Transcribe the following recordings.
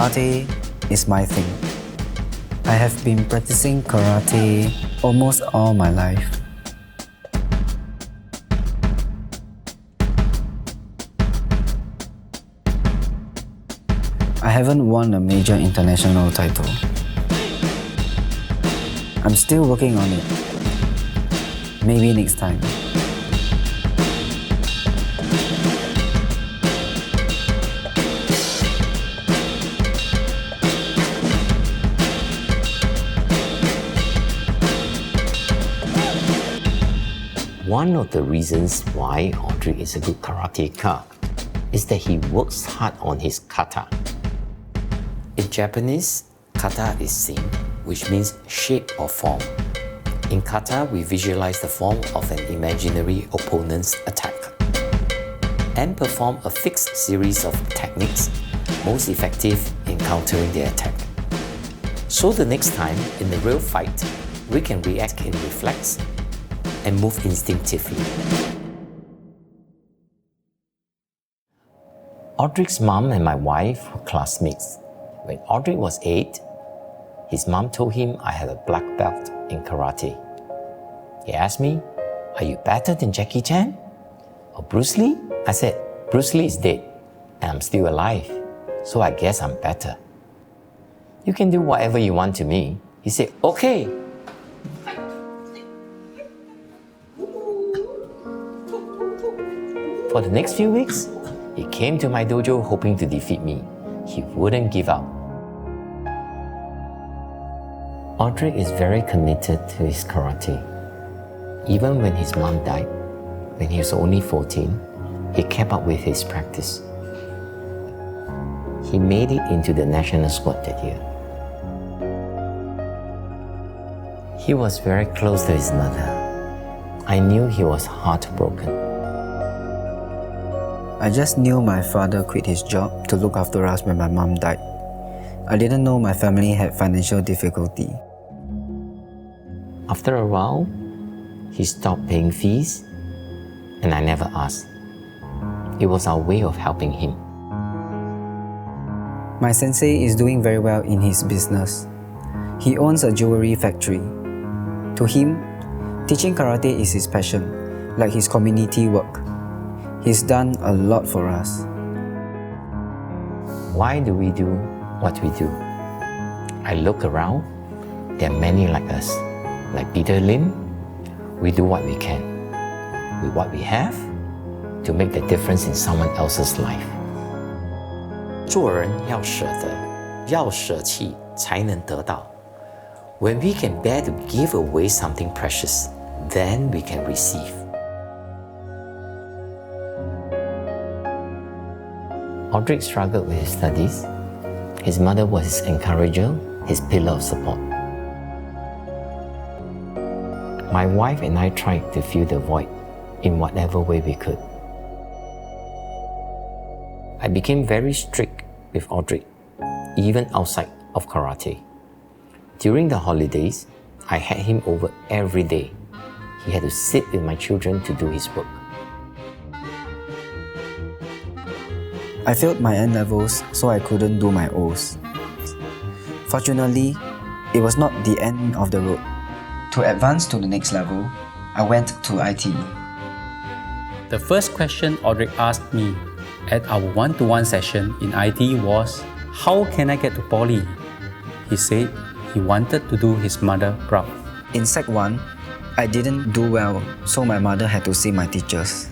Karate is my thing. I have been practicing karate almost all my life. I haven't won a major international title. I'm still working on it. Maybe next time. One of the reasons why Audric is a good karateka is that he works hard on his kata. In Japanese, kata is sing, which means shape or form. In kata, we visualize the form of an imaginary opponent's attack and perform a fixed series of techniques most effective in countering their attack. So the next time, in the real fight, we can react in reflex and move instinctively. Audric's mom and my wife were classmates. When Audric was 8, his mom told him I had a black belt in karate. He asked me, "Are you better than Jackie Chan or Bruce Lee?" I said, "Bruce Lee is dead and I'm still alive, so I guess I'm better." "You can do whatever you want to me." He said, "Okay." For the next few weeks, he came to my dojo hoping to defeat me. He wouldn't give up. Audric is very committed to his karate. Even when his mom died, when he was only 14, he kept up with his practice. He made it into the national squad that year. He was very close to his mother. I knew he was heartbroken. I just knew my father quit his job to look after us when my mom died. I didn't know my family had financial difficulty. After a while, he stopped paying fees, and I never asked. It was our way of helping him. My sensei is doing very well in his business. He owns a jewelry factory. To him, teaching karate is his passion, like his community work. He's done a lot for us. Why do we do what we do? I look around, there are many like us. Like Peter Lim, we do what we can, with what we have, to make the difference in someone else's life. 做人要舍得，要舍弃才能得到。When we can bear to give away something precious, then we can receive. Audric struggled with his studies. His mother was his encourager, his pillar of support. My wife and I tried to fill the void in whatever way we could. I became very strict with Audric, even outside of karate. During the holidays, I had him over every day. He had to sit with my children to do his work. I failed my N-levels, so I couldn't do my O's. Fortunately, it was not the end of the road. To advance to the next level, I went to ITE. The first question Audric asked me at our one-to-one session in ITE was, "How can I get to Poly?" He said he wanted to do his mother proud. In Sec 1, I didn't do well, so my mother had to see my teachers.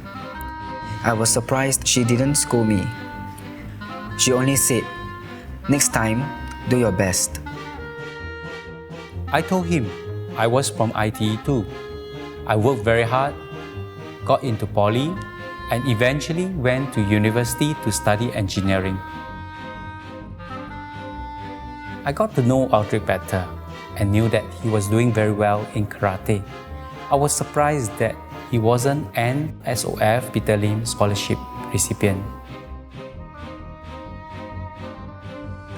I was surprised she didn't scold me. She only said, "Next time, do your best." I told him I was from ITE too. I worked very hard, got into Poly, and eventually went to university to study engineering. I got to know Audric better and knew that he was doing very well in karate. I was surprised that he wasn't an SOF Peter Lim scholarship recipient.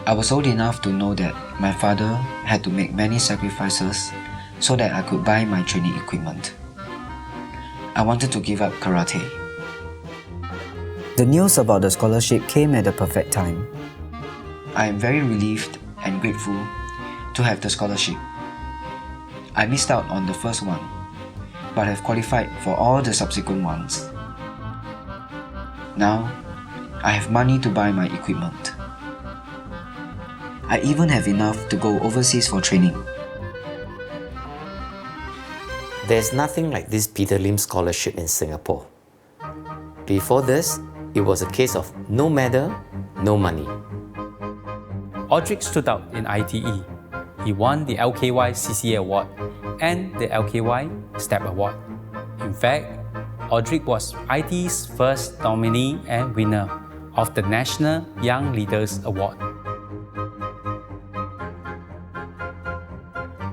I was old enough to know that my father had to make many sacrifices so that I could buy my training equipment. I wanted to give up karate. The news about the scholarship came at the perfect time. I am very relieved and grateful to have the scholarship. I missed out on the first one, but have qualified for all the subsequent ones. Now, I have money to buy my equipment. I even have enough to go overseas for training. There's nothing like this Peter Lim scholarship in Singapore. Before this, it was a case of no medal, no money. Audric stood out in ITE. He won the LKY CCA Award and the LKY STEP Award. In fact, Audric was ITE's first nominee and winner of the National Young Leaders Award.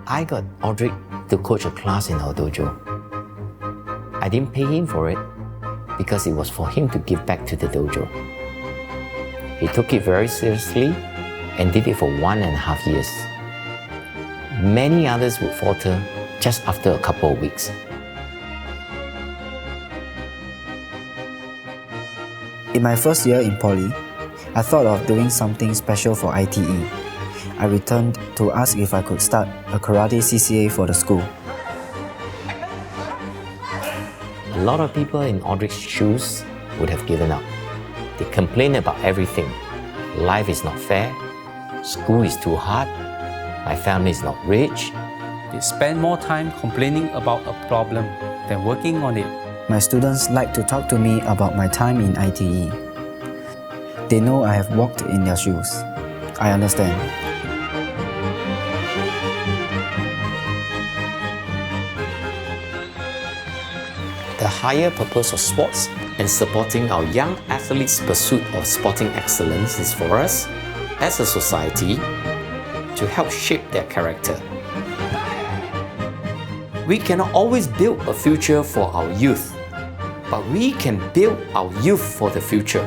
I got Audric to coach a class in our dojo. I didn't pay him for it because it was for him to give back to the dojo. He took it very seriously and did it for 1.5 years. Many others would falter just after a couple of weeks. In my first year in poly, I thought of doing something special for ITE. I returned to ask if I could start a karate CCA for the school. A lot of people in Audric's shoes would have given up. They complain about everything. Life is not fair, school is too hard, my family is not rich. They spend more time complaining about a problem than working on it. My students like to talk to me about my time in ITE. They know I have walked in their shoes. I understand. The higher purpose of sports and supporting our young athletes' pursuit of sporting excellence is for us, as a society, to help shape their character. We cannot always build a future for our youth, but we can build our youth for the future.